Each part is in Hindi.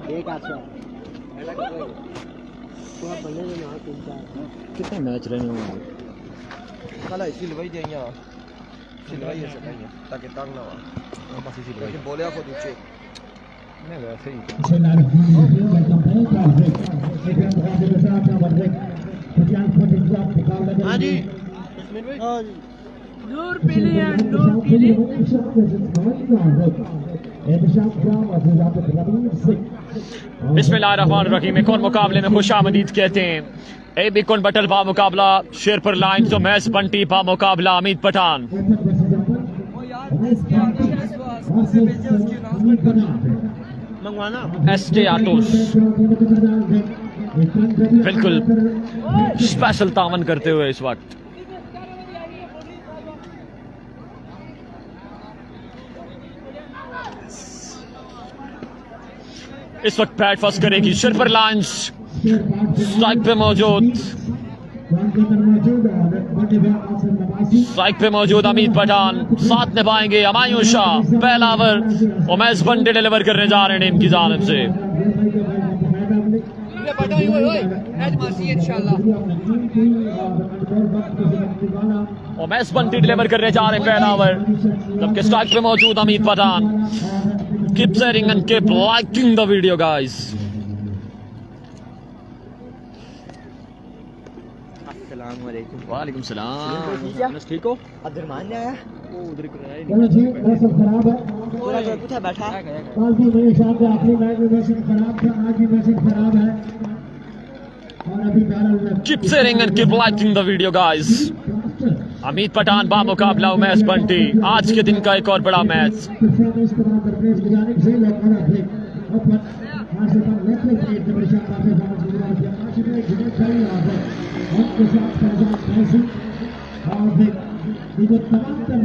एक आशा कितने मैच रहने होंगे? कल सिलवाई जाइए सिलवाई है सकाइए ताकि तंग ना हो बस इसी लेकिन बोले खुद ऊंचे नहीं वैसे ही हाँ जी नूर पीली है नूर पीली बिस्मिल्लाहिर्रहमानिर्रहीम। एक और मुकाबले में खुशामदीद कहते हैं। ए बी कुन बटल बा मुकाबला शेरपुर लाइन्स तो मैच बंटी बा मुकाबला अमीद पठान। मंगवाना एसटे आटोस बिल्कुल स्पेशल तावन करते हुए इस वक्त बैट फर्स्ट करेगी शेरपुर लाइन्स। स्ट्राइक पे मौजूद अमीद पठान, साथ निभाएंगे हमायूं शाह। पहला ओवर उमैस बंटे डिलीवर करने जा रहे हैं इनकी जानिब से। उमैस बंटी डिलीवर करने जा रहे हैं पहला ओवर, जबकि स्ट्राइक पे मौजूद अमीद Pathan. Keep sharing and keep liking the video, guys. अस्सलामुअलैकुम। वालेकुम सलाम। ठीक हो? अब्दुलरहमान ने आया वो उधर को आया चलो जी मौसम खराब है। पूरा जो कुछ बैठा कल भी मेरे साथ आखिरी मैच में मौसम खराब था, आज भी मौसम खराब है और अभी Keep sharing and keep liking the video, guys. अमीद Pathan बा मुकाबला उमैस बंटी। आज के दिन का एक और बड़ा मैच।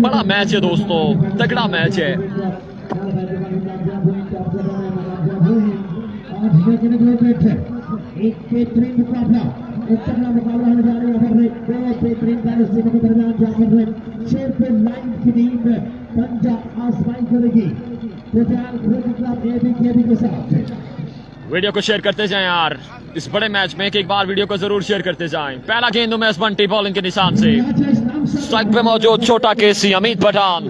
बड़ा मैच है दोस्तों, तगड़ा मैच है। एक बेहतरीन मुकाबला, एक तगड़ा मुकाबला होने जा रहा है। दो बेहतरीन बैट्समैनों के दरमियान जहां पर शेरपुर लाइन की टीम पंजा आजमाई करेगी पटियाला क्रिकेट क्लब एबीकेबी के साथ। वीडियो को शेयर करते जाएं यार, इस बड़े मैच में एक बार वीडियो को जरूर शेयर करते जाएं। पहला गेंद उमैस बंटी बॉलिंग के निशान से। स्ट्राइक पे मौजूद छोटा केसी अमीद Pathan.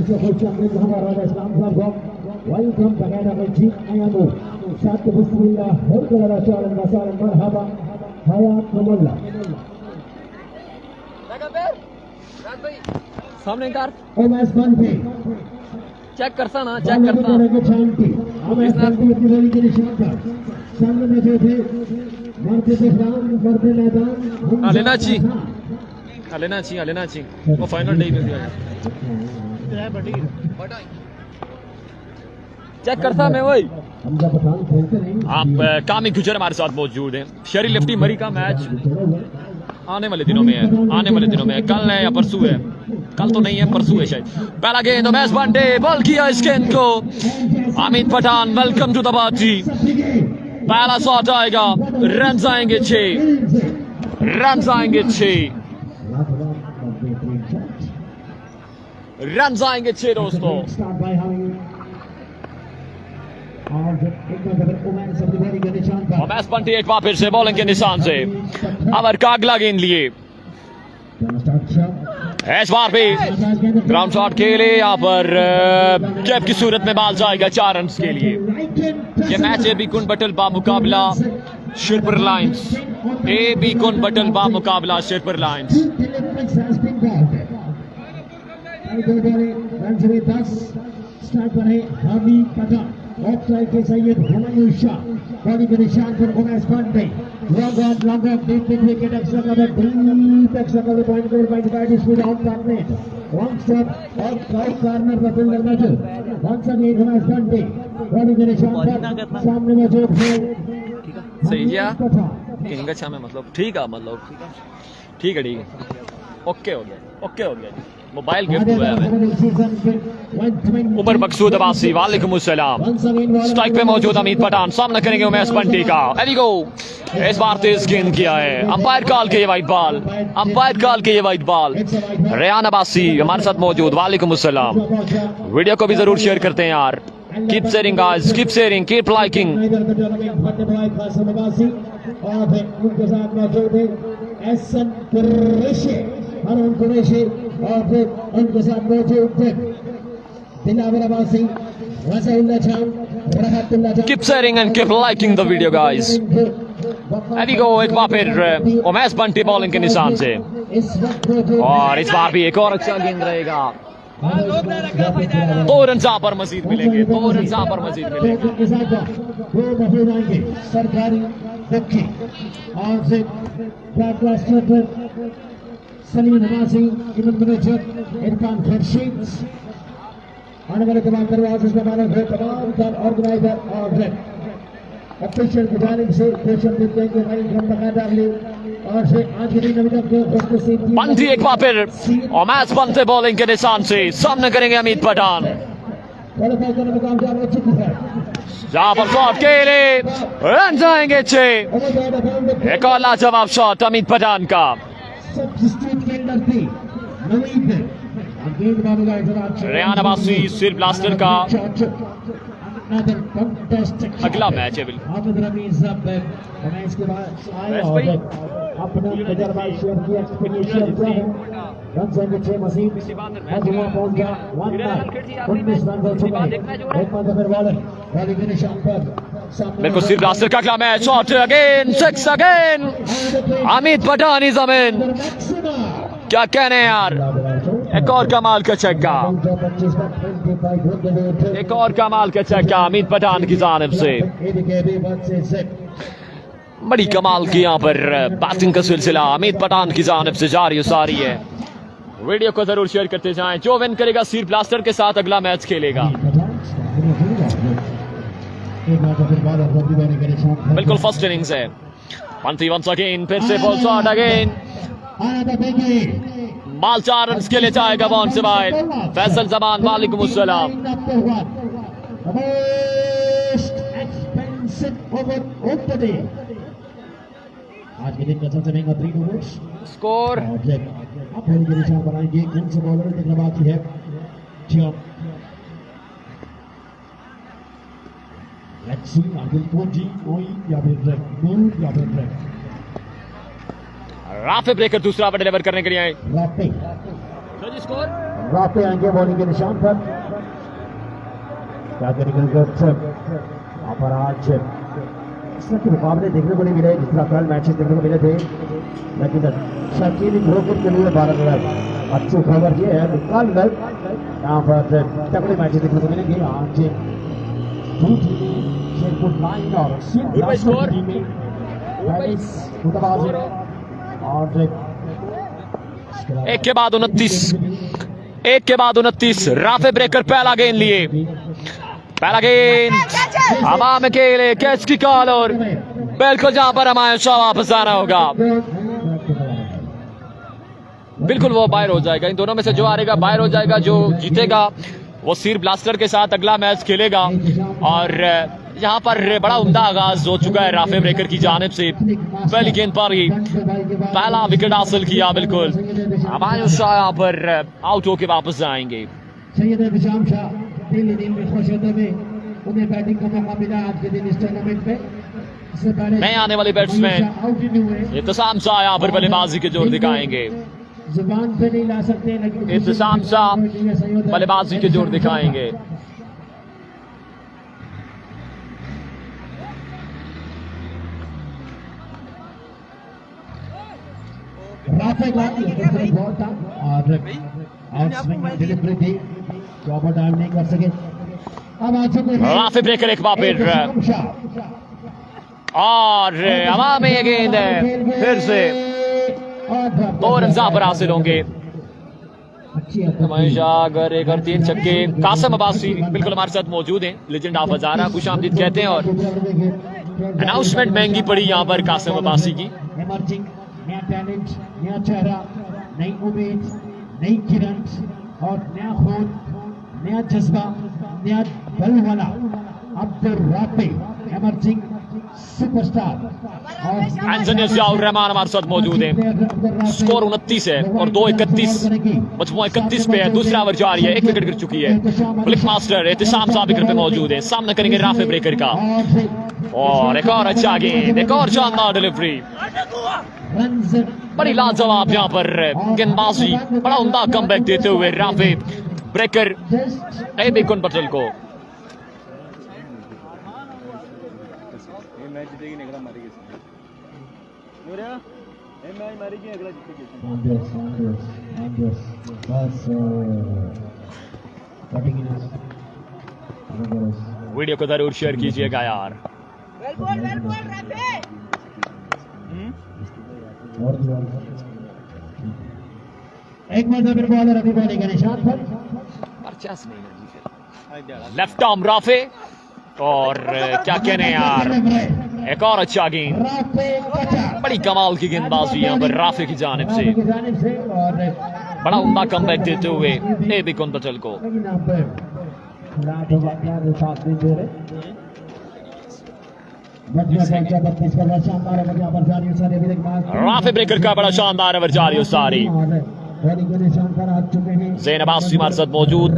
Welcome to Canada Team Ayamu. Shot to Bismillah. Welcome to Rashad Masar Marhaba. Hayat Namullah. सामने कर Umas Bante. चेक करता ना, चेक करता। Umas Bante अपनी बॉलिंग के निशान पर। सामने में जो थे मर्द इस्लाम मर्द मैदान। लेना चाहिए वो फाइनल डे में दिया चेक करता मैं वही। आप कामी गुजर हमारे साथ मौजूद हैं। शरी लिफ्टी मरी का मैच आने वाले दिनों में है, कल है या परसों है, कल तो नहीं है परसों है शायद। पहला गेंद उमैस बंटे बॉल किया इस गेंद को Amid Pathan. Welcome to the party. पहला शॉट आएगा, रन आएंगे 6 दोस्तों। उमैस बंटी एक बार फिर से बॉलिंग के निशान से। अवर का अगला गेंद लिए, इस बार भी ग्राउंड शॉट खेले। यहाँ पर कैप की सूरत में बाल जाएगा 4 रन के लिए। ये मैच ए बी कुन बटल बा मुकाबला शेरपुर लाइन्स। ए बी कुन बटल बा मुकाबला शेरपुर लाइन्स। स्टार्ट पर है हमीद पठान। ऑफ साइड के सैयद हमायूं शाह। बॉडी के निशान पर Umais Bunty. Long on deep wicket extra cover deep extra cover point गोल by the bat is without corner. One stop और राइट कॉर्नर पर फील्डर मौजूद। Once again Umais Bunty. Body के निशान पर सामने मौजूद है सही है किंग अच्छा में मतलब ठीक है ओके हो गया मोबाइल गिफ्ट हुआ है उमर मकसूद अब्बासी। वालेकुम अस्सलाम। स्ट्राइक पे मौजूद अमीद पठान, सामना करेंगे उमैस बंटी का। एवी गो, इस बार तेज गेंद किया है। अंपायर कॉल के ये वाइट बॉल। रेहान अब्बासी हमारे साथ मौजूद। वालेकुम अस्सलाम। वीडियो को भी जरूर शेयर करते हैं यार, Keep sharing, guys. Keep sharing. Keep liking. इधर का टूर्नामेंट फतेह भाई कासिम अब्बासी और फिर उनके साथ मौजूद है एहसन कुरैशी, हारून कुरैशी और फिर उनके साथ मौजूद है दिलावर अब्बासी, वसीउल्लाह खान, रहमतुल्लाह Khan. Keep sharing and keep liking the video, guys. अभी को एक बार फिर उमैस बंटी बॉलिंग के निशान से, और इस बार भी एक और अच्छा गेंद रहेगा। 2 रन पर मजीद मिलेंगे, 2 रन पर मजीद मिलेंगे। सरकारी पक्षी और फिर सलीम नवाजी, इमाम मैनेजर इरफान खुर्शीद, आने वाले तमाम दरवाजे तमाम ऑर्गेनाइजर और फिर ऑफिशियल की जानिब से क्वेश्चन देते हैं कि भाई हम बकायदा अगले और फिर आज के दिन अभी तक खुशनसीब बंटी एक बार फिर उमैस बंटी बॉलिंग के निशान से सामने करेंगे अमित पठान। क्वालिफाई करने में कामयाब हो चुकी है। जहां पर शॉट के लिए रन जाएंगे 6। एक और लाजवाब शॉट अमित पठान का। सब्स्टिट्यूट के अंदर थी नवीद गेंदबाजों का इधर रेहान अब्बासी सिर ब्लास्टर का अगला मैच है। हामिद रमीज अब मैच के बाद आए और अपना तजर्बा शेयर किया, एक्सपीरियंस शेयर किया है। रन संख्या 6 मजीद मजमूआ पहुंच गया 19 रन हो चुके हैं। एक बार फिर बॉलर बॉलिंग के निशान पर बिल्कुल सिर ब्लास्टर का अगला match. Shot again 6 again Amit Pathan is अमीन। क्या कहने हैं यार, एक और कमाल का छक्का, एक और कमाल का छक्का अमित पठान की जानिब से। बड़ी कमाल की यहाँ पर बैटिंग का सिलसिला अमित पठान की जानिब से जारी सारी है। वीडियो को जरूर शेयर करते जाएं। जो विन करेगा सिर ब्लास्टर के साथ अगला मैच खेलेगा। बिल्कुल फर्स्ट इनिंग्स है। पंटी वंस अगेन, फिर से बॉल शॉट अगेन, माल 4 रन के लिए जाएगा बाउंस से बाहर। फैसल जमान वालेकुम अस्सलाम। आज के दिन का सबसे महंगा 3 ओवर्स स्कोर आप पहले के निशान बनाएंगे। कौन से बॉलर देखना बाकी है। लेट्स सी आदिल कोजी कोई या फिर ट्रैक या फिर ट्रैक। राफे ब्रेकर दूसरा ओवर डिलीवर करने के लिए आए। राफे आएंगे बॉलिंग के निशान पर। क्या करेंगे यहाँ पर आज इस तरह के मुकाबले देखने को नहीं मिले जिस तरह कल मैचेस देखने को मिले थे, लेकिन शकील ग्रोकर के लिए भारत अच्छी खबर ये है कल यहाँ पर तगड़े मैचेस देखने को मिलेंगे। आज शेरपुर लाइन और एक के बाद 29 राफे ब्रेकर पहला गेंद लिए। पहला गेंद हवा में खेले, कैच की कॉल और बिल्कुल जहां पर हमारे शाह वापस आना होगा। बिल्कुल वो बाहर हो जाएगा। इन दोनों में से जो हारेगा बाहर हो जाएगा, जो जीतेगा वो सिर ब्लास्टर के साथ अगला मैच खेलेगा। और यहाँ पर बड़ा उम्दा आगाज हो चुका है राफे ब्रेकर की जानिब से। पहली गेंद पर ही पहला विकेट हासिल किया। बिल्कुल हमारे शाह यहाँ पर आउट होके वापस जाएंगे। नए आने वाले बैट्समैन इत्तिसाम शाह यहाँ पर बल्लेबाजी के जोर दिखाएंगे। जुबान पे नहीं ला सकते, लेकिन इत्तिसाम शाह बल्लेबाजी के जोर दिखाएंगे। राफे बॉल था और आउट स्विंग डिलीवरी थी, ओवर टाइम नहीं कर सके। अब आ चुके हैं राफे ब्रेकर एक बार फिर और हवा में ये गेंद है, फिर से 2 रन पर हासिल होंगे। अगर एक और 3 छक्के। कासिम अब्बासी बिल्कुल हमारे साथ मौजूद हैं, लेजेंड ऑफ हजारा, खुश आमदीद कहते हैं। और अनाउंसमेंट महंगी पड़ी यहाँ पर कासिम अब्बासी की। इमर्जिंग नया टैलेंट, नया चेहरा, नई उम्मीद, नई किरण और नया खून, नया जज्बा, नया बल वाला Abdul Rafe emerging superstar Anthony Ziaur Rahman हमारे साथ मौजूद हैं। स्कोर 29 है और 2-31 मजमूआ 31 पे है। दूसरा ओवर जारी है, 1 विकेट गिर चुकी है। फ्लिक मास्टर एहतिशाम साहब विकेट पे मौजूद है। सामना करेंगे राफे ब्रेकर का और एक और अच्छा गेंद, एक और शानदार डिलीवरी। बड़ी लाजवाब यहाँ पर गेंदबाजी, बड़ा उम्दा कमबैक देते हुए राफे ब्रेकर एबी कुन पटेल को। वीडियो को जरूर शेयर कीजिएगा यार। एक मरतबा बॉलर अभी बॉलिंग के निशान पर। लेफ्ट आर्म राफे और क्या कहने यार, एक और अच्छा गेंद। बड़ी कमाल की गेंदबाजी यहाँ पर राफे की जानिब से, बड़ा उम्दा कमबैक देते हुए एबी कुन पटेल को। राफे ब्रेकर का बड़ा शानदार ओवर जारी हो सारी। ज़ैन अब्बासी हमारे साथ मौजूद,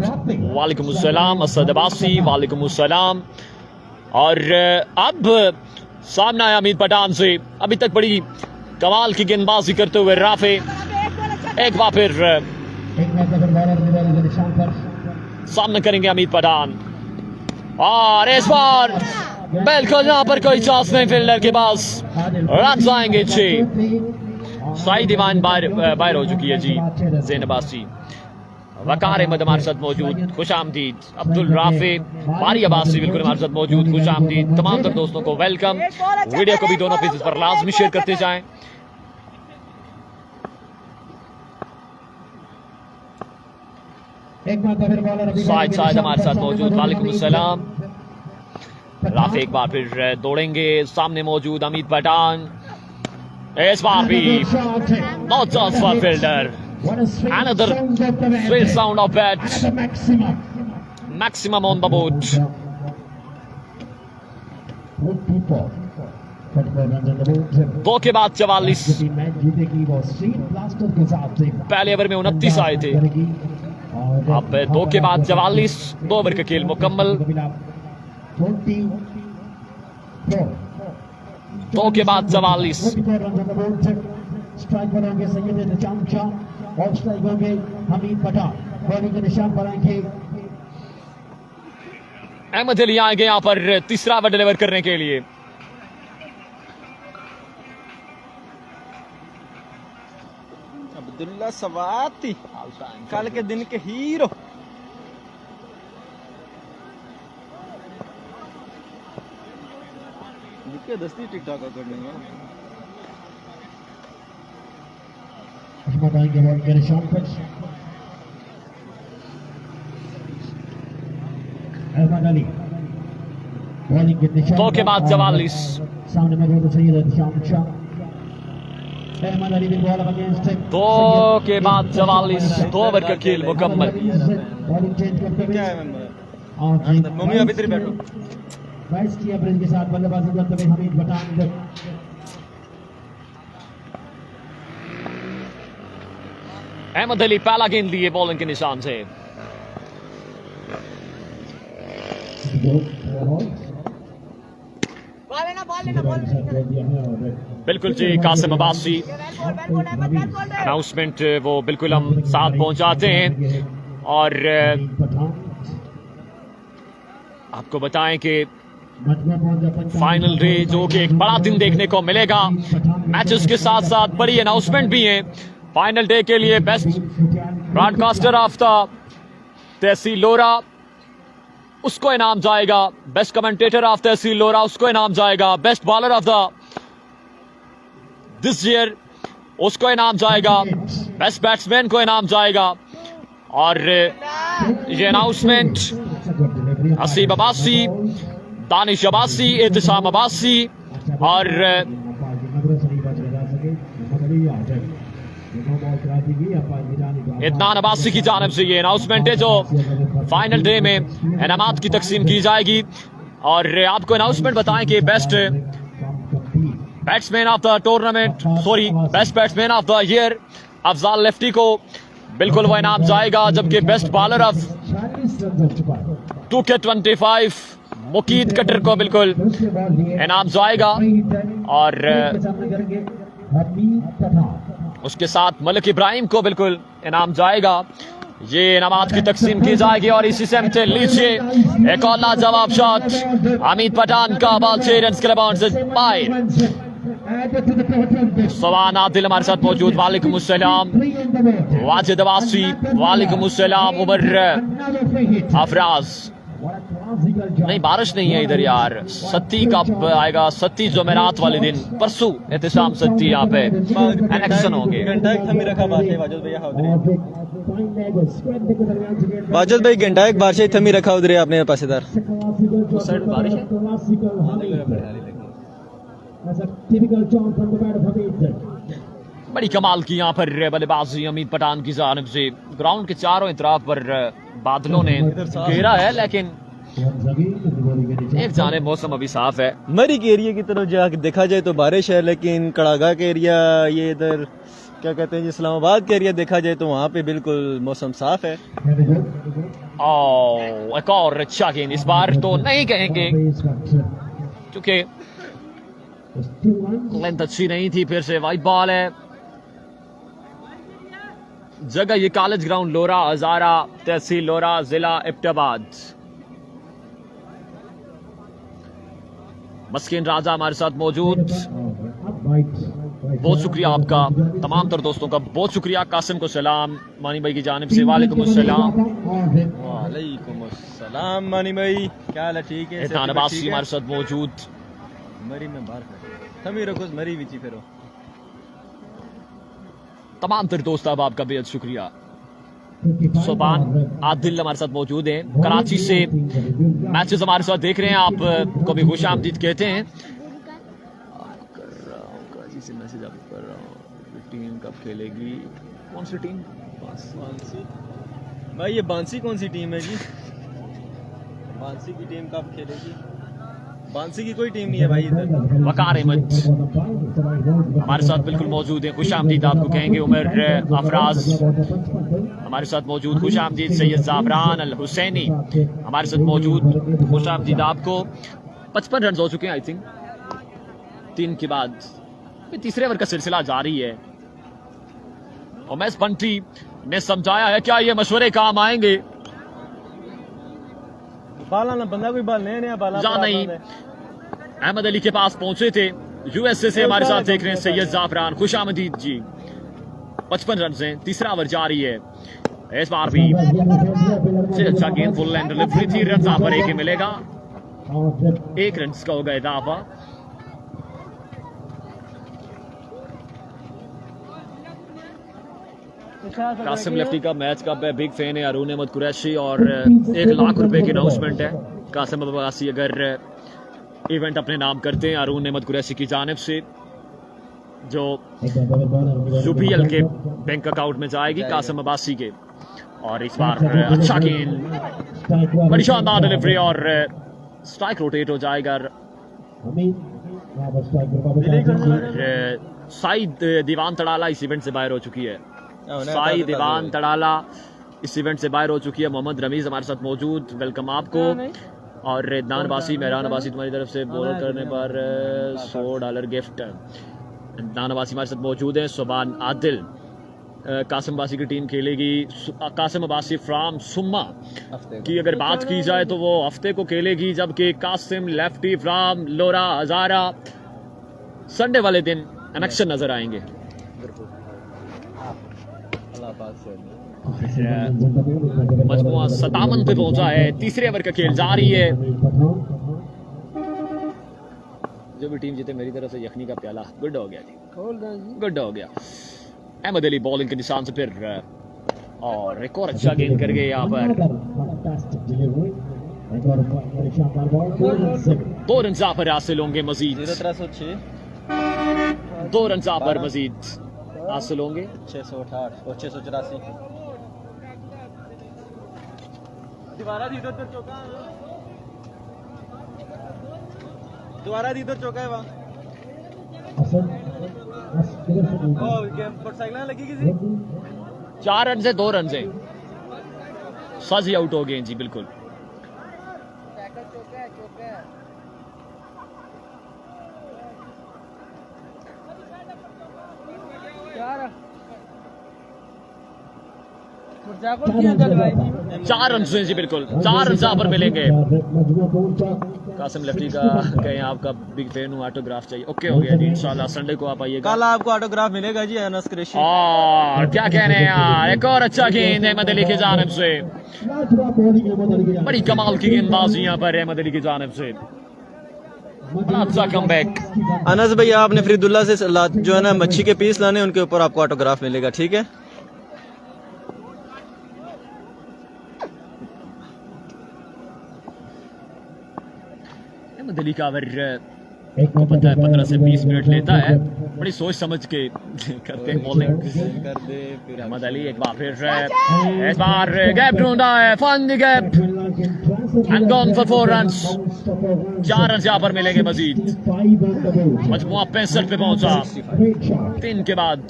वालेकुम अस्सलाम। असद अब्बासी वालेकुम अस्सलाम। और अब सामना है अमीर पठान से। अभी तक बड़ी कमाल की गेंदबाजी करते हुए राफे एक बार फिर सामना करेंगे अमीर पठान। और इस बार बिल्कुल यहाँ पर कोई चांस नहीं फील्डर के पास, रन आएंगे 6। साई दीवान बाहर हो चुकी है जी। ज़ैन अब्बासी, वकार अहमद हमारे साथ मौजूद, खुश आमदीद। अब्दुल राफे, बारी अब्बासी बिल्कुल हमारे साथ मौजूद, खुश आमदीद। तमाम तर दोस्तों को वेलकम। वीडियो को भी दोनों पेजेस पर लाजमी शेयर करते जाएं। शाहिद हमारे साथ मौजूद, वालेकुम अस्सलाम। राफे एक बार फिर दौड़ेंगे। सामने मौजूद अमीर पठान, इस बार भी no chance for fielder. Another straight sound of bat. Maximum on the board. 2 के बाद 44। पहले ओवर में 29 आए थे, अब 2 के बाद 44। 2 ओवर का खेल मुकम्मल। 2 के बाद 44। स्ट्राइक पर होंगे सैयद एहतिशाम शाह और स्ट्राइक होंगे हमीद पठान। बॉलिंग के निशान पर आएंगे अहमद अली, आएंगे यहाँ पर तीसरा ओवर डिलीवर करने के लिए। अब्दुल्ला सवाती, कल के दिन के हीरो। दस्ती टिकटॉक करने में बताएंगे बॉल के निशान पर अहमद अली। बॉलिंग के निशान 2 के बाद 44। सामने मौजूद Syed Ehtisham Shah. Ahmed Ali will bowl against 2 के बाद 44। 2 ओवर का खेल मुकम्मल। बॉलिंग चेंज करते हुए क्या है मम्मी अभी तेरे बैठो बैट्स की एवरेज के साथ बल्लेबाजी करते हुए हमीद पठान। अहमद अली पहला गेंद लिए बॉलिंग के निशान से। बिल्कुल जी, कासिम अब्बासी अनाउंसमेंट वो बिल्कुल हम साथ पहुंचाते हैं। और आपको बताएं कि फाइनल डे जो कि एक बड़ा दिन देखने को मिलेगा, मैचेस के साथ साथ बड़ी अनाउंसमेंट भी है। फाइनल डे के लिए बेस्ट ब्रॉडकास्टर ऑफ द तहसील लोरा उसको इनाम जाएगा, बेस्ट कमेंटेटर ऑफ तहसील लोरा उसको इनाम जाएगा, best bowler of the this year उसको इनाम जाएगा, बेस्ट बैट्समैन को इनाम जाएगा। और ये अनाउंसमेंट हसीब अब्बासी, दानिश अब्बासी, एहतिशाम अब्बासी और इदनान अब्बासी की जानिब से ये अनाउंसमेंट है जो फाइनल डे में इनामात की तकसीम की जाएगी। और आपको अनाउंसमेंट बताएं कि best batsman of the tournament, sorry best batsman of the year Afzal lefty को बिल्कुल वो इनाम जाएगा, जबकि best bowler of 2K25 Muqeed cutter को बिल्कुल इनाम जाएगा, और उसके साथ मलिक इब्राहिम को बिल्कुल इनाम जाएगा। ये इनामात की तकसीम की जाएगी और इसी से हमसे लीजिए एक और लाजवाब शॉट अमीद पठान का बॉल 6 रन के बाउंड से बाहर। सवान आदिल हमारे साथ मौजूद, वालेकुम अस्सलाम। वाजिद अब्बासी वालेकुम अस्सलाम। उमर अफराज, नहीं बारिश नहीं है इधर यार, सत्ती कब आएगा? सत्ती जुमेरात वाले दिन, परसों एहतसाम सत्ती यहाँ पे इलेक्शन होंगे। बाजल भाई घंटा एक बार से थमी रखा उधर अपने पासेदार बारिश है। बड़ी कमाल की यहाँ पर बल्लेबाजी अमीद पठान की जानिब से। ग्राउंड के चारों तरफ पर बादलों ने घेरा है, लेकिन एक जाने मौसम अभी साफ है। मरी के एरिया की तरफ जाकर देखा जाए तो बारिश है, लेकिन कड़ागा के एरिया, ये इधर क्या कहते हैं इस्लामाबाद के एरिया देखा जाए तो वहाँ पे बिल्कुल मौसम साफ है। एक और अच्छा गेंद, इस बार तो नहीं कहेंगे क्योंकि लेंथ अच्छी नहीं थी। फिर से वाइड बॉल है, जगह ये कॉलेज ग्राउंड लोरा हजारा, तहसील लोरा, जिला एबटाबाद। मस्किन राजा हमारे साथ मौजूद, बहुत शुक्रिया आपका, तमाम तर दोस्तों का बहुत शुक्रिया। कासिम को सलाम मानी भाई की जानिब से, वालेकुम अस्सलाम। वालेकुम अस्सलाम मानी भाई, क्या हाल है? ठीक है। एहसान अब्बासी हमारे साथ मौजूद। मरी में बाहर थमी रखो, मरी बिची फिर तमाम तर दोस्त अब आपका बेहद शुक्रिया। सुबान आदिल हमारे साथ मौजूद हैं, कराची से मैचेस हमारे साथ देख रहे हैं, आप कभी खुश आमदीद कहते हैं। कराची से मैसेज आपको कर रहा हूँ, टीम कब खेलेगी? कौन सी टीम? बांसी भाई, ये बांसी कौन सी टीम है जी? बांसी की टीम कब खेलेगी? बांसी की कोई टीम नहीं है भाई इधर। वकार अहमद हमारे साथ बिल्कुल मौजूद है, खुश आमदीद आपको कहेंगे। उमर अफराज हमारे साथ मौजूद, खुश आमदीद। सैयद ज़ाबरान अल हुसैनी हमारे साथ मौजूद, खुश आमदीद आपको। 55 रन हो चुके हैं आई थिंक 3 के बाद। तीसरे ओवर का सिलसिला जारी है। उमैस पंटी ने समझाया है, क्या ये मशवरे काम आएंगे? बाला ना बंदा कोई बाल नया बाला जा नहीं। अहमद अली के पास पहुंचे थे, यूएसए से हमारे साथ देख रहे हैं सैयद ज़ाफरान, खुश आमदीद जी। 55 रन हैं, तीसरा ओवर जारी है। इस बार भी से अच्छा गेंद, फुल एंड डिलीवरी थी, रन पर एक ही मिलेगा, 1 रन का होगा इजाफा। कासिम लेफ्टी का मैच का बिग फैन है अरुण अहमद कुरैशी, और 1 लाख रुपए की अनाउंसमेंट है। कासिम अब्बासी अगर इवेंट अपने नाम करते हैं अरुण अहमद कुरैशी की जानिब से, जो यूपीएल के बैंक अकाउंट में जाएगी कासिम अब्बासी के। और इस बार अच्छा गेंद, बड़ी शानदार डिलीवरी, और स्ट्राइक रोटेट हो जाएगा। साइद दीवान तड़ाला इस इवेंट से बाहर हो चुकी है। साई दीवान तड़ाला इस इवेंट से बाहर हो चुकी है। मोहम्मद रमीज हमारे साथ मौजूद, वेलकम आपको। और इदनान अब्बासी, मेहरान अब्बासी तुम्हारी तरफ से बॉल करने पर $100 गिफ्ट। इदनान अब्बासी हमारे साथ मौजूद है। सुबान आदिल, कासिम अब्बासी की टीम खेलेगी। कासिम अब्बासी फ्राम सुम्मा की अगर बात की जाए तो वो हफ्ते को खेलेगी, जबकि Qasim lefty from Lora Hazara Sunday वाले दिन कनेक्शन नजर आएंगे। मजमुआ 57 पे पहुंचा है, तीसरे ओवर का खेल जारी है। जो भी टीम जीते मेरी तरफ से यखनी का प्याला। गुड हो गया जी, गुड हो गया। अहमद अली बॉलिंग के निशान से फिर, और एक और अच्छा गेंद कर गए यहाँ पर। 2 रन पर हासिल होंगे मजीद, 2 रन पर मजीद हासिल होंगे। 668 और 684। दोबारा दी इधर चौका, दोबारा दी इधर चौका है वहाँ। मोटरसाइकिल लगी किसी 4 रन से 2 रन से साजी आउट हो गए जी बिल्कुल। चार रन से जी बिल्कुल, 4 रन यहाँ पर मिलेंगे। कासिम लफ्टी का कहें आपका बिग फैन हूँ, ऑटोग्राफ चाहिए। ओके हो गया जी, इंशाल्लाह संडे को आप आइएगा। कल आपको ऑटोग्राफ मिलेगा जी अनस कुरैशी। और क्या कहने हैं यार, एक और अच्छा गेंद अहमद अली की जानिब से, बड़ी कमाल की गेंदबाजी यहाँ पर अहमद अली की जानिब से, बड़ा अच्छा कमबैक। अनस भाई आपने फरीदुल्ला से जो है ना मच्छी के पीस लाने, उनके ऊपर आपको ऑटोग्राफ मिलेगा, ठीक है। अहमद अली का ओवर को पता है 15 से 20 मिनट लेता है, बड़ी सोच समझ के करते हैं बॉलिंग। कर दे फिर अहमद अली एक बार फिर इस बार गैप ढूंढा है, find the gap and gone for 4 runs. 4 run यहाँ पर मिलेंगे मजीद। मजमुआ 65 पे पहुंचा 3 के बाद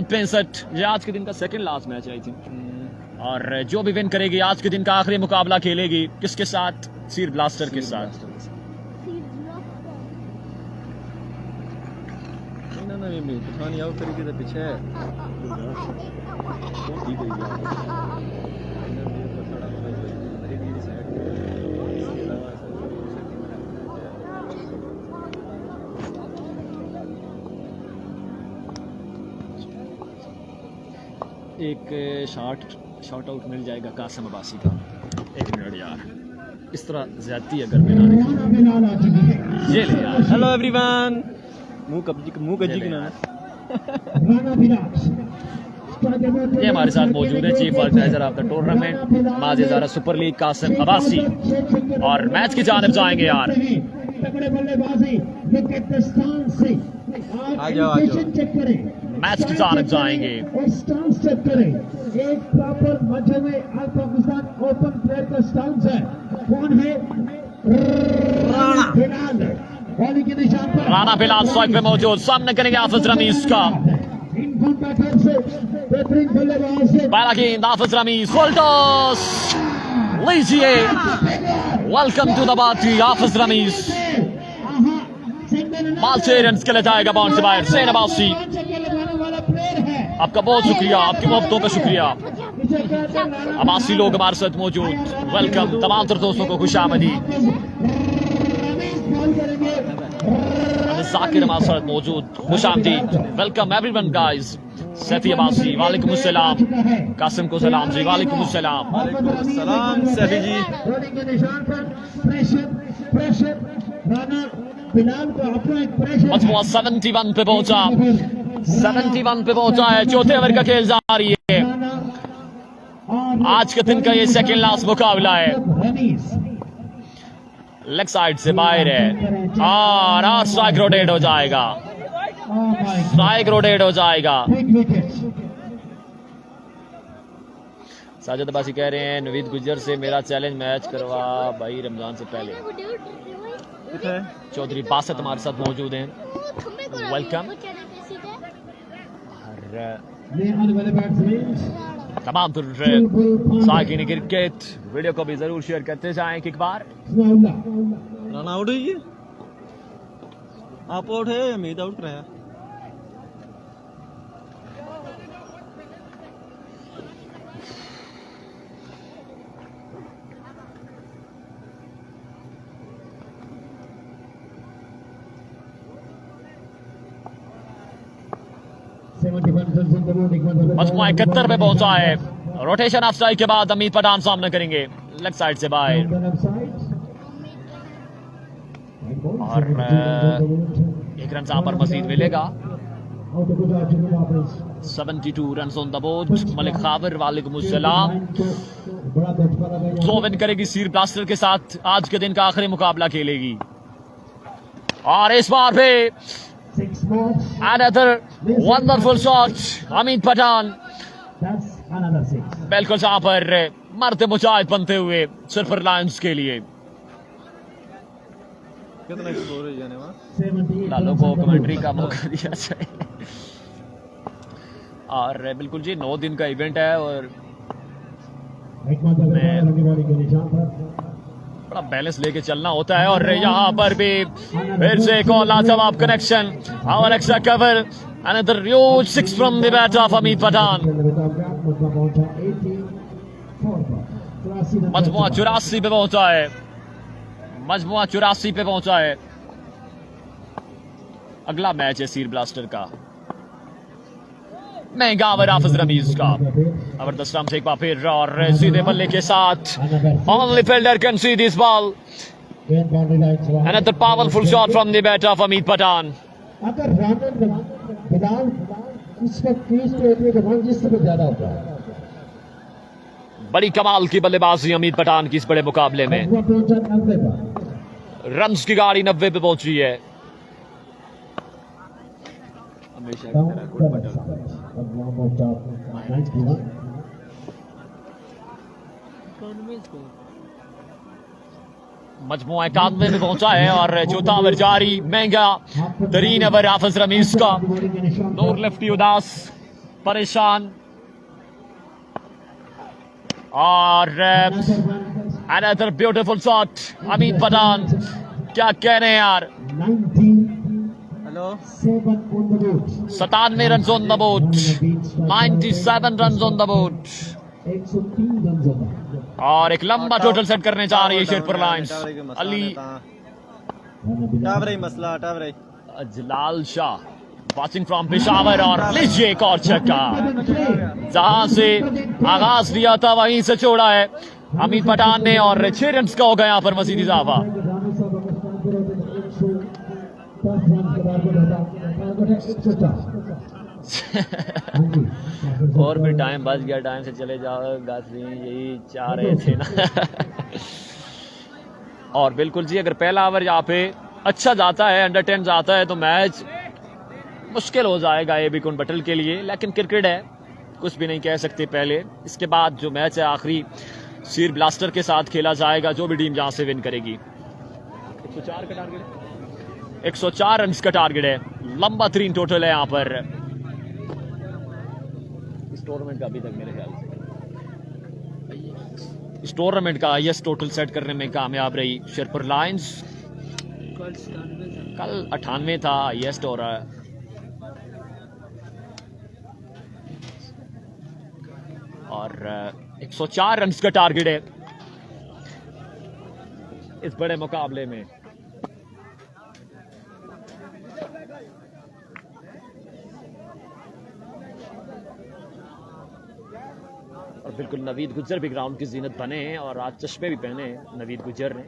65। ये आज के दिन का सेकंड लास्ट मैच आई थी, और जो भी विन करेगी आज के दिन का आखिरी मुकाबला खेलेगी किसके साथ? सीर ब्लास्टर के साथ। ना पठानी आउट तरीके से पीछे है। एक शॉट आउट मिल जाएगा कासिम अब्बासी का। 1 मिनट यार, इस तरह ज्यादती अगर मैं ना देखूं। ये ले यार, हेलो एवरीवन, मुंह कब्जी की नाम। ये हमारे साथ मौजूद है chief organiser of the tournament माजी ज़ारा सुपर लीग कासिम अब्बासी, और मैच की जानिब जाएंगे यार। आ जाओ मैच की जानिब जाएंगे। और स्टांस चेक करें, एक प्रॉपर मजे में अल पाकिस्तान ओपन प्लेयर का स्टांस है। कौन है? राणा बिलाल। बॉलिंग के निशान पर राणा बिलाल स्ट्राइक पे मौजूद, सामने करेंगे हाफिज रमीज का। इनपुट बैटर से बेहतरीन बल्लेबाज से पहला गेंद हाफिज रमीज, फुल टॉस लीजिए। वेलकम टू द पार्टी हाफिज रमीज। बाल 6 रन के लिए जाएगा बाउंड से बाहर। हुसैन अब्बासी, आपका बहुत शुक्रिया, आपकी मोहब्बतों का शुक्रिया। अब्बासी लोग हमारे साथ मौजूद, वेलकम। तमाम तर दोस्तों को खुशामदी। जाकिर हमारे साथ मौजूद, खुशामदीद, welcome everyone guys. Saifi Abbasi, वालेकुम अस्सलाम। कासिम को सलाम जी, वालेकुम अस्सलाम। सलाम सैफी जी। बॉलिंग के निशान पर प्रेशर राणा बिलाल को अपना एक प्रेशर। मजमुआ 71 पे पहुंचा, 71 पे पहुंचा है। चौथे ओवर का खेल जारी है। आज के दिन का ये सेकंड लास्ट मुकाबला है। लेग साइड से बाहर है, और स्ट्राइक रोटेट हो जाएगा, स्ट्राइक रोटेट हो जाएगा। साजिद अब्बासी कह रहे हैं नवीद गुजर से मेरा चैलेंज मैच करवा भाई रमजान से पहले। चौधरी बासत हमारे साथ मौजूद हैं, वेलकम। तमाम साकिन क्रिकेट वीडियो को भी जरूर शेयर करते जाएं। एक बार राणा आउट हुई है, आप आउट है, उम्मीद आउट कराया। मजमुआ 71 पे पहुंचा है। रोटेशन ऑफ स्ट्राइक के बाद अमीर पठान सामने करेंगे लेग साइड से बाहर, और 1 रन यहाँ पर मजीद मिलेगा। 72 run on the board. Malik Khabar, वालेकुम अस्सलाम। विन करेगी सीर ब्लास्टर के साथ, आज के दिन का आखिरी मुकाबला खेलेगी, और इस बार भी another wonderful shot Amin Pathan, बिल्कुल यहाँ पर मरते मुजाहिद बनते हुए सिर्फ लायंस के लिए। कितना स्कोर है जाने वहाँ 78 लालो को कमेंट्री का मौका दिया जाए। और बिल्कुल जी 9 दिन का इवेंट है और हिकमत अग्रवाल रंगीबाड़ी के निशान पर बड़ा बैलेंस लेके चलना होता है। और यहाँ पर भी फिर से एक और लाजवाब कनेक्शन, और extra cover, another huge 6 from the bat of Amid Pathan. मजमुआ 84 पे पहुंचा है, मजमुआ 84 पे पहुंचा है। अगला मैच है सीर ब्लास्टर का, महंगा ओवर हाफिज रमीज का। जबरदस्त रन से एक बार फिर और सीधे बल्ले के साथ only fielder can see this ball. Another powerful shot from the bat of Ameed Pathan. अगर रन बिलाल इस वक्त क्रीज पे होती है तो रन जिस पे ज्यादा होता है। बड़ी कमाल की बल्लेबाजी अमीद पठान की इस बड़े मुकाबले में। वो पहुंचा 90 पर। रन्स की गाड़ी 90 पे पहुंची है। हमेशा की डाउन तरह कोई बटन अब वहाँ पहुंचा 91। मजमुआ 91 में पहुंचा है और चौथा ओवर जारी, महंगा तरीन ओवर हाफिज रमीज का। नूर लेफ्टी उदास, परेशान, और अनदर ब्यूटीफुल शॉट अमीद पठान। क्या कहने यार, 97 run on the board, 97 run on the board, 103 run होता और एक लंबा टोटल सेट करने जा रही है शेरपुर लायंस। अली टावरे मसला टावरे अजलाल शाह वाचिंग फ्रॉम पेशावर, और लीजिए एक और छक्का। जहां से आगाज लिया था वहीं से छोड़ा है अमीद पठान ने, और 6 रन का हो गया यहाँ पर मजीद इजाफा। और भी टाइम बच गया, टाइम से चले जाओ गाजरी, यही चाह रहे थे ना। और बिल्कुल जी, अगर पहला ओवर यहाँ पे अच्छा जाता है, अंडर 10 जाता है, तो मैच मुश्किल हो जाएगा ए बी कुन बटल के लिए। लेकिन क्रिकेट है, कुछ भी नहीं कह सकते पहले। इसके बाद जो मैच है आखिरी सीर ब्लास्टर के साथ खेला जाएगा, जो भी टीम जहां से विन करेगी। 104 का टारगेट है, 104 रन का टारगेट है, लंबा 3 टोटल है यहाँ पर इस टूर्नामेंट का। अभी तक मेरे ख्याल से इस टूर्नामेंट का हाईएस्ट टोटल सेट करने में कामयाब रही शेरपुर लायंस। कल 98 था हाईएस्ट, और और 104 रन का टारगेट है इस बड़े मुकाबले में। और बिल्कुल नवीद गुज्जर भी ग्राउंड की जीनत बने हैं, और आज चश्मे भी पहने हैं नवीद गुज्जर ने।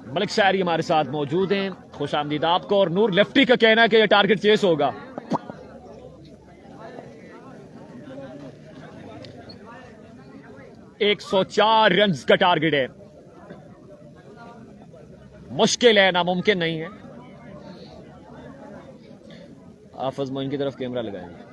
मलिक शायरी हमारे साथ मौजूद हैं, खुश आमदीद आपको। और नूर लेफ्टी का कहना है कि यह टारगेट चेस होगा। एक 104 रन का टारगेट है, मुश्किल है, नामुमकिन नहीं है। हाफिज मोइन की तरफ कैमरा लगाएंगे।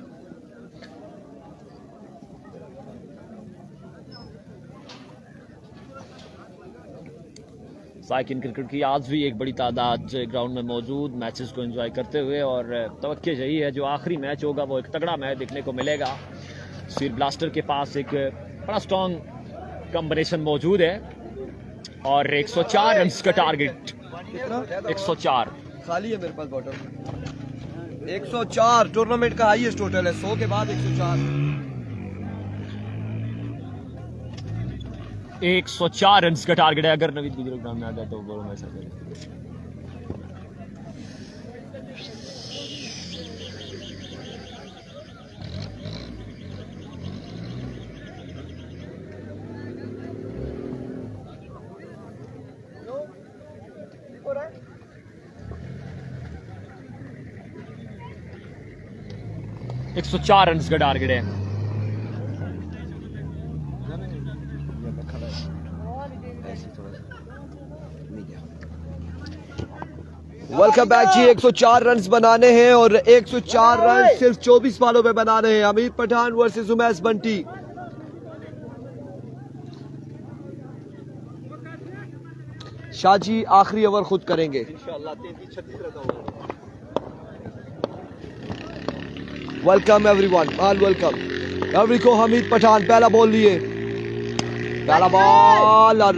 साइकिन क्रिकेट की आज भी एक बड़ी तादाद ग्राउंड में मौजूद, मैचेस को एंजॉय करते हुए। और तवक्के यही है, जो आखिरी मैच होगा वो एक तगड़ा मैच देखने को मिलेगा। सीर ब्लास्टर के पास एक बड़ा स्ट्रॉन्ग कॉम्बिनेशन मौजूद है, और 104 रन का टारगेट। 104 खाली है मेरे पास बॉटल। 104 टूर्नामेंट का हाईएस्ट टोटल है, 100 के बाद 104। 104 रन का टारगेट है। अगर नवीद गुजर ग्राउंड में आ जाए तो बोलो मैं ऐसा करें। 104 रन का टारगेट है। वेलकम बैक जी। 104 रन बनाने हैं और 104 रन सिर्फ 24 बॉलों पे बनाने हैं। हमीद पठान वर्सेस उमैस बंटी। शाहजी आखिरी ओवर खुद करेंगे। Welcome everyone, all welcome every को। हमीद पठान पहला बॉल लिए, पहला बॉल और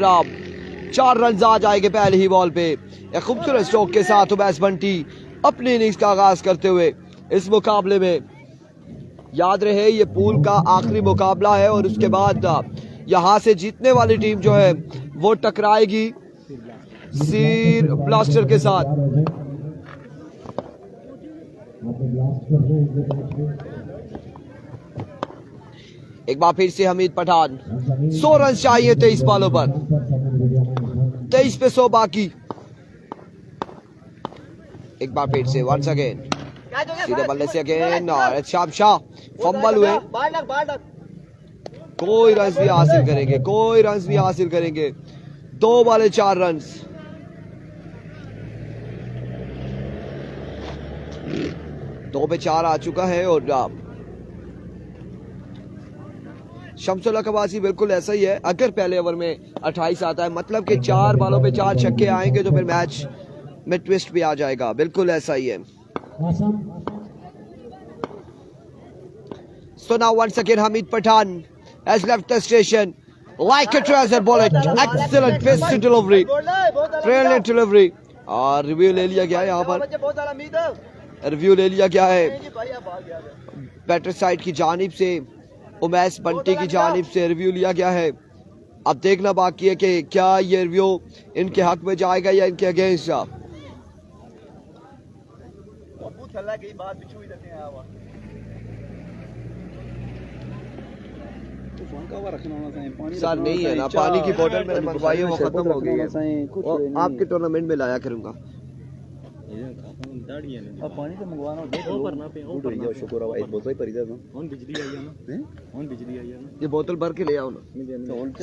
4 रन आ जाएंगे पहले ही बॉल पे। एक खूबसूरत स्ट्रोक के साथ उमैस बंटी अपनी इनिंग्स का आगाज करते हुए इस मुकाबले में। याद रहे ये पूल का आखिरी मुकाबला है और उसके बाद यहां से जीतने वाली टीम जो है वो टकराएगी सीर ब्लास्टर के साथ। एक बार फिर से हमीद पठान। 100 रन चाहिए 23 बॉलों पर, 23 पे 100 बाकी। एक बार फिर से वंस अगेन सीधे बल्ले से अगेन और शाह फंबल हुए। कोई रन भी हासिल करेंगे, कोई रन भी हासिल करेंगे। 2 बॉले 4 रन। दो पे 4 आ चुका है और शमसुल्लाह कवासी बिल्कुल ऐसा ही है। अगर पहले ओवर में 28 आता है मतलब कि 4 बॉलों पे 4 छक्के आएंगे तो फिर मैच में ट्विस्ट भी आ जाएगा। बिल्कुल ऐसा ही है। So now once again Hamid Pathan has left the station like a treasure bullet. Excellent pace to delivery, brilliant delivery। और रिव्यू ले लिया गया है यहाँ पर, रिव्यू ले लिया गया है बैटर साइड की जानिब से, उमैस बंटी की जानिब से रिव्यू लिया गया है। अब देखना बाकी है कि क्या ये रिव्यू इनके हक में जाएगा या इनके अगेंस्ट। सर नहीं है ना, पानी की बोतल मैंने मंगवाई है वो खत्म हो गई है, आपके टूर्नामेंट में लाया करूंगा। पानी तो मंगवाना शुक्र है बोतल पर बिजली आई है ना, बिजली आई है ना, ये बोतल भर के ले आओ ना।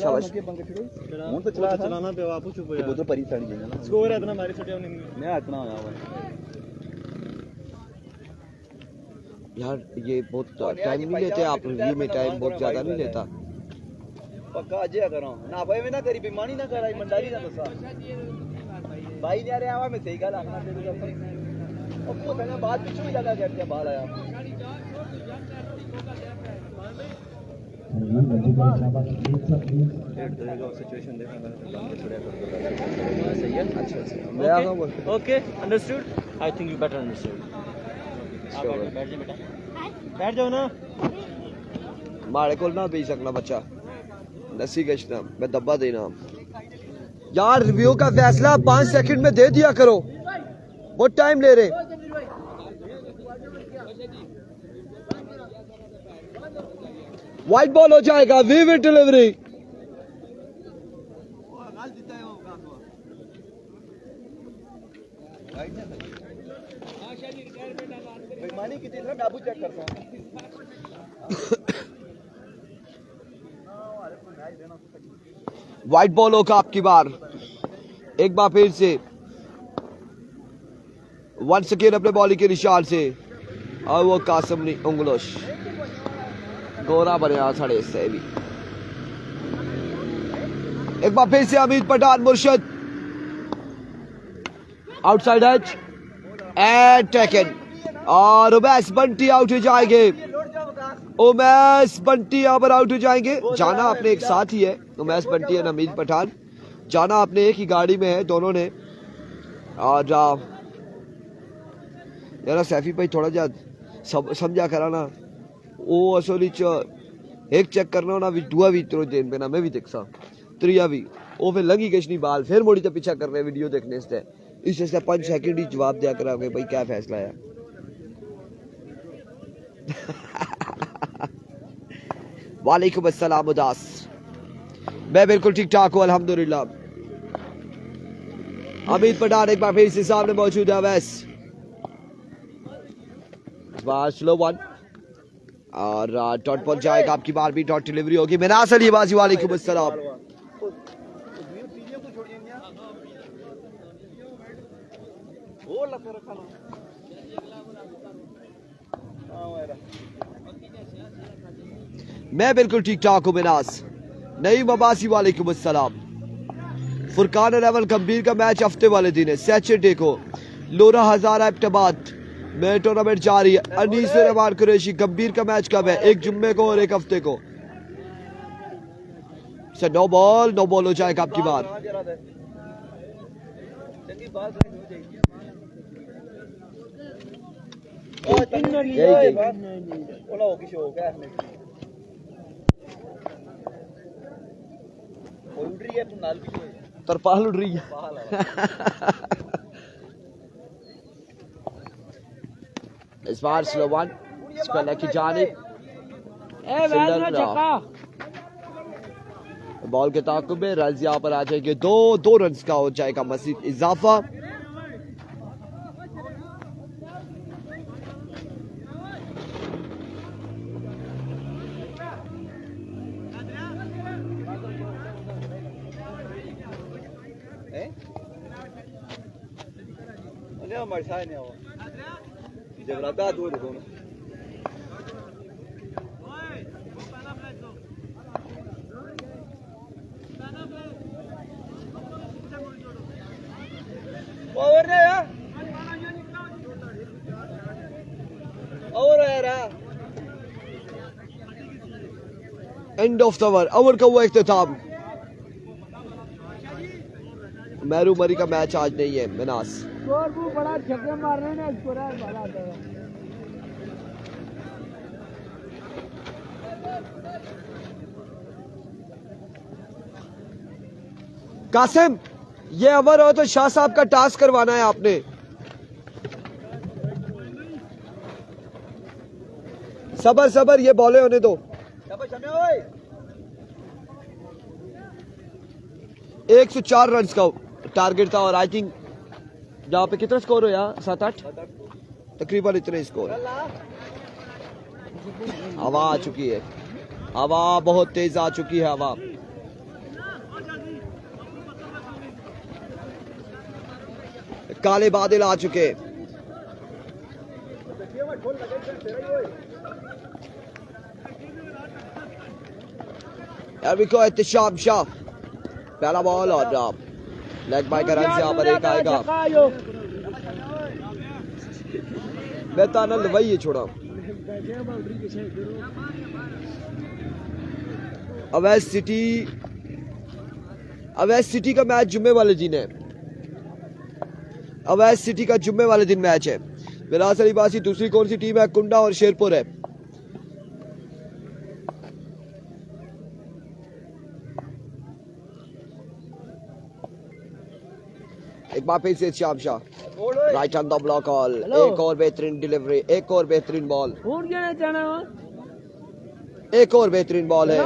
शाबाश। तो चलाना पे आप चुप हो बोतल पर ही साड़ी देना ना, स्कोर है इतना हमारी छुट्टियां नहीं इतना आया हुआ यार। ये बहुत टाइम नहीं लेते आप रिव्यू में, टाइम बहुत ज्यादा नहीं लेता। पक्का अजय करो ना भाई में ना करी बेईमानी ना कराई मंडारी ना दसा भाई ने अरे आवा में सही गल आखना दे और को था बात भी चुई लगा करके बाहर आया। सिचुएशन देखा okay understood. I think you better understood. बैठ जाओ ना, मारे को ना पी सकना बच्चा लस्सी कचना मैं दब्बा देना। यार रिव्यू का फैसला 5 सेकंड में दे दिया करो, बहुत टाइम ले रहे। वाइट बॉल हो जाएगा, विविड डिलीवरी। बेईमानी की तरह मैं अबू चेक करता हूं। वाइट बॉल होगा आपकी बार। एक बार फिर से वंस अगेन अपने बॉलिंग के निशान से और वो कासिम ने उंगलोश गोरा बने साढ़े से भी। एक बार फिर से हमीद पठान मुर्शद आउटसाइड एज एंड टेकन और उमैस बंटी आउट हो जाएंगे। उमैस बंटी यहाँ पर आउट हो जाएंगे। जाना आपने एक साथ ही है, उमैस बंटी और हमीद पठान जाना आपने एक ही गाड़ी में है दोनों ने। और यार सैफी भाई थोड़ा जा समझा करा ना, वो असली एक चेक करना ना दुआ भी तेरे दिन पे ना मैं भी देखसा त्रिया भी वो फिर लगी किसनी बाल फिर मोड़ी तो पीछा कर रहे वीडियो देखने से इससे 5 सेकंड ही जवाब दिया करा भाई क्या फैसला है। वालेकुम अस्सलाम उदास, मैं बिल्कुल ठीक ठाक हूँ अल्हम्दुलिल्लाह। हमीद पठान एक बार फिर से सामने मौजूद है। वैस स्लो वन और डॉट पहुंच जाएगा, आपकी बार भी डॉट डिलीवरी होगी। मिनास अली बाजी वालेकुम अस्सलाम। मैं बिल्कुल ठीक ठाक हूँ मिनास। नईम अब्बासी वालेकुम अस्सलाम। फुरकान 11 गंभीर का मैच हफ्ते वाले दिन है, सैटरडे को लोरा हजारा एबटाबाद में टूर्नामेंट जारी है। अनीस रहमान कुरैशी, गंभीर का मैच कब है? एक जुम्मे को और एक हफ्ते को। नो बॉल हो जाएगा आपकी बार। तरपाल उड़ रही है। इस बार स्लो वन स्पेलर की जानिब बॉल के ताकुब में रन यहाँ पर आ जाएंगे। दो रन का हो जाएगा मजीद इजाफा। एंड ऑफ द ओवर का वो इख्तिताम। मेहरू मरी का मैच आज नहीं है मिनास। बड़ा छक्के मारने ने कासिम, ये ओवर हो तो शाह साहब का टास्क करवाना है आपने। सबर ये बॉले होने दो। 104 रन का टारगेट था और आई थिंक यहाँ पे कितना स्कोर हो यार? 7-8 तकरीबन इतने स्कोर। हवा आ चुकी है, हवा बहुत तेज आ चुकी है हवा। काले बादल आ चुके। एहतिशाम शाह पहला बॉल और लेग बाय का रन से यहाँ पर एक आएगा। मैं ताना लवाई है छोड़ा। अवैध सिटी का मैच जुम्मे वाले दिन है। अवैध सिटी का जुम्मे वाले दिन मैच है। मिनास अली बासी, दूसरी कौन सी टीम है? कुंडा और शेरपुर है। एक बार फिर से Shyam Shah right on the block all. एक और बेहतरीन डिलीवरी, एक और बेहतरीन बॉल, एक और बेहतरीन बॉल है।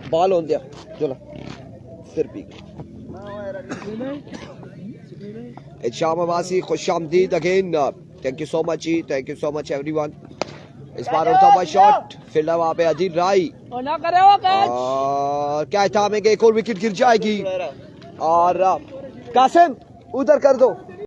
बॉल ऑन दिया चलो फिर भी। शाम अब्बासी खुश आमदीद again. Thank you so much जी, thank you so much everyone. इस बार उठा हुआ शॉट, फील्डर वहां पे अजीत राय और क्या थामेंगे, एक और विकेट गिर जाएगी। और कासिम उधर कर दो।